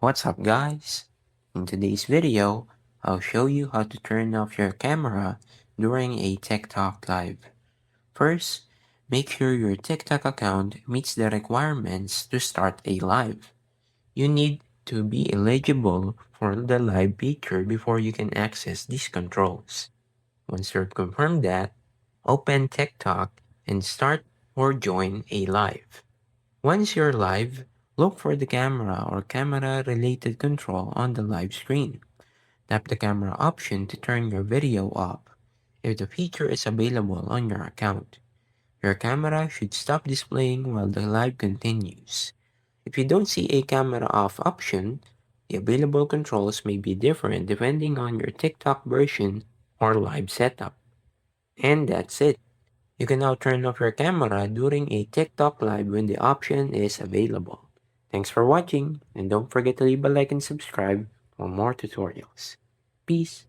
What's up guys? In today's video, I'll show you how to turn off your camera during a TikTok live. First, make sure your TikTok account meets the requirements to start a live. You need to be eligible for the live feature before you can access these controls. Once you've confirmed that, open TikTok and start or join a live. Once you're live, look for the camera or camera-related control on the live screen. Tap the camera option to turn your video off if the feature is available on your account. Your camera should stop displaying while the live continues. If you don't see a camera off option, the available controls may be different depending on your TikTok version or live setup. And that's it. You can now turn off your camera during a TikTok live when the option is available. Thanks for watching, and don't forget to leave a like and subscribe for more tutorials. Peace!